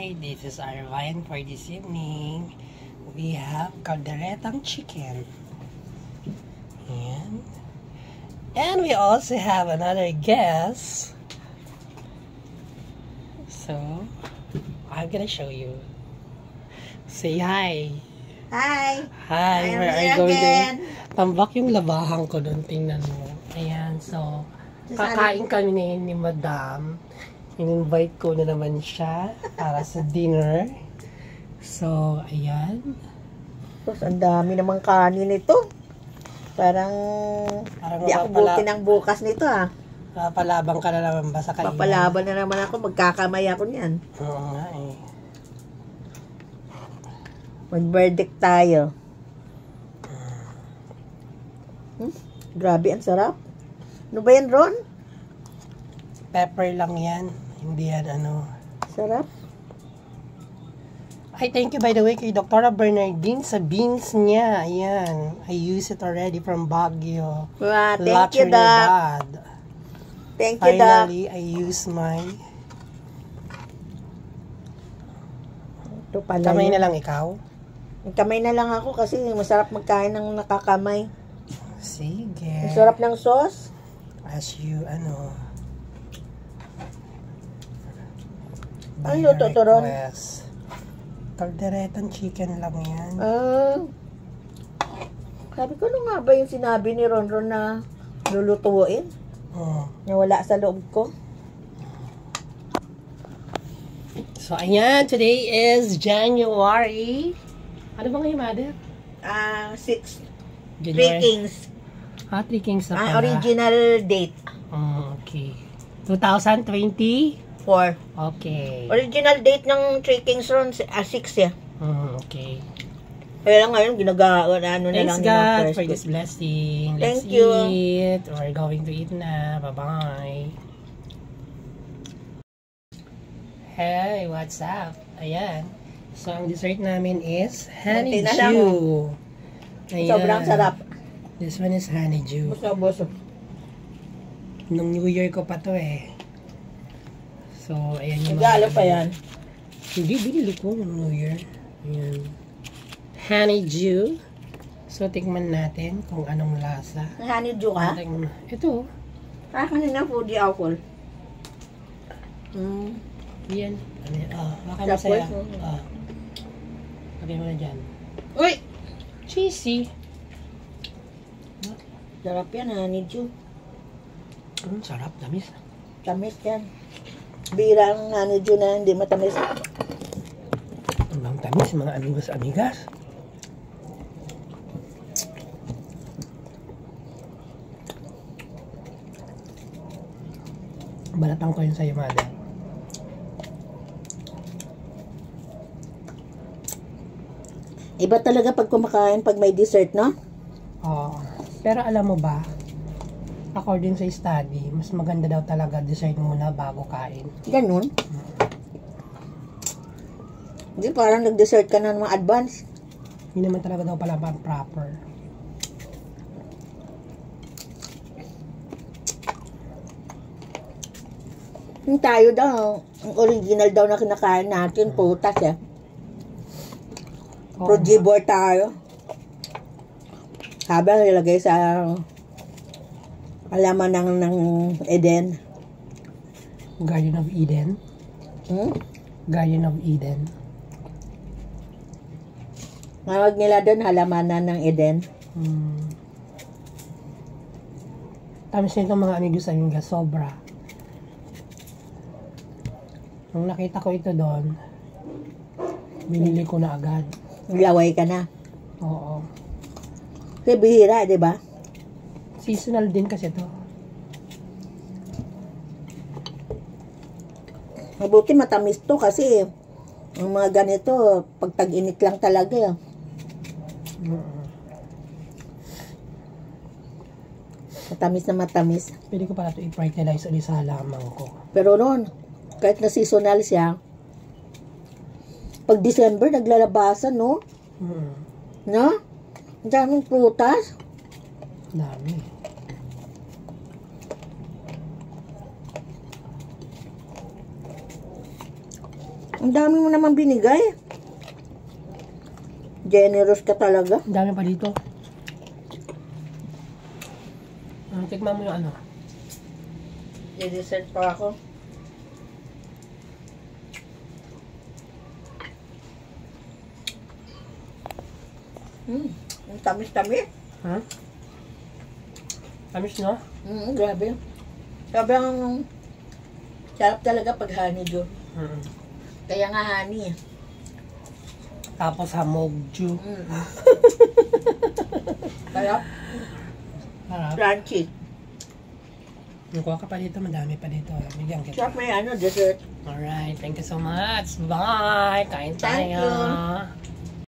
Hi, this is our wine for this evening. We have calderetang chicken. And we also have another guest. So, I'm gonna show you. Say hi. Hi. Hi, I am where are you here going again. Tambak yung labahan ko doon, tingnan mo. Ayan, so, kakain kami ni Madam. In-invite ko na naman siya para sa dinner. So, ayan. Tapos, ang dami namang kanin ito. Parang di ako buti ng bukas nito Papalabang ka na naman ba sa kainan? Papalaban na naman ako. Magkakamay ako niyan. Oo nga eh. Mag-verdict tayo. Grabe, ang sarap. Ano ba yan, Ron? Pepper lang yan. Hindi yan ano. Sarap. Ay, thank you by the way kay Dr. Bernardine sa beans niya. Ayan. I use it already from Baguio. Wow, La thank you, Doc. Trinidad. Thank you, Doc. Finally, I use my... Ito pala Kamay yun. na lang ikaw? Kamay na lang ako kasi masarap magkain ng nakakamay. Sige. Ang sarap ng sauce. As you, ano... Ay, luto to, Ron. Calderetang chicken lang yan. Sabi ko, ano nga ba yung sinabi ni Ron na lulutuin? Na wala sa loob ko. So, ayan. Today is January. Ano ba ngayon, Mother? 6. January. 3 Kings. 3 Kings na pala. Original date. Okay. 2024. 4. Okay. Original date ng 3 Kings Ron, 6 ya. Okay. Kaya lang ngayon, ano na Thanks lang God nila for this blessing. Thank Let's you. eat. We're going to eat na. Bye-bye. Hey, what's up? Ayan. So, ang dessert namin is honeydew. Ayan. Sobrang sarap. This one is honeydew. Buso-buso. Nung New Year ko pa to eh. So, ayan yung Regalo pa yan. Hindi, binili ko ng New Year. Ayan. Honeydew. So, tikman natin kung anong lasa. Honeydew ka? Ito. Kanina foodie alcohol. Yan. Ano yan? Baka masaya. Lagay mo na dyan. Uy! Cheesy. Sarap yan, honeydew. Sarap. Tamis. Tamis yan. Bira ang honeydew na hindi matamis. Ang tamis, mga amigos-amigas. Balatang ko yun sa'yo, Mother. Iba talaga pag kumakain pag may dessert, no? Oo. Pero alam mo ba, according sa study, mas maganda daw talaga dessert muna bago kain. Ganun. Hindi, parang nag-dessert ka na ng mga advance. Hindi naman talaga daw pala proper. Yung tayo daw, ang original daw na kinakain natin, putas eh. Frugivore tayo. Habang nilagay sa alaman ng Eden. Garden of Eden. Garden of Eden. Mawag nila doon halamanan ng Eden. Tamis nito mga amigos-amigas, sobra. Nung nakita ko ito doon, binili ko na agad. Laway ka na. Oo. Kasi bihira, di ba? Seasonal din kasi to. Mabuti matamis to kasi ang mga ganito, pag tag-init lang talaga. Matamis na matamis. Pwede ko pala ito i-fertilize ulit sa halaman ko. Pero noon, kahit na seasonal siya, pag December, naglalabasan, no? No? Ang daming prutas. Dami. Ang dami mo naman binigay. Generous ka talaga. Ang dami pa dito. Tikman mo yung ano. I-dessert pa ako. Ang tamis-tamis. Ha? Tamis, no? Grabe. Sobrang sarap talaga pag honeydew. Kaya nga honey. Tapos hamogju. Sarap. Harap. Crunchy. Nakuha ka pa dito, madami pa dito. Bigyan kita. Sarap may dessert. Alright, thank you so much. Bye! Kain Thank tayo.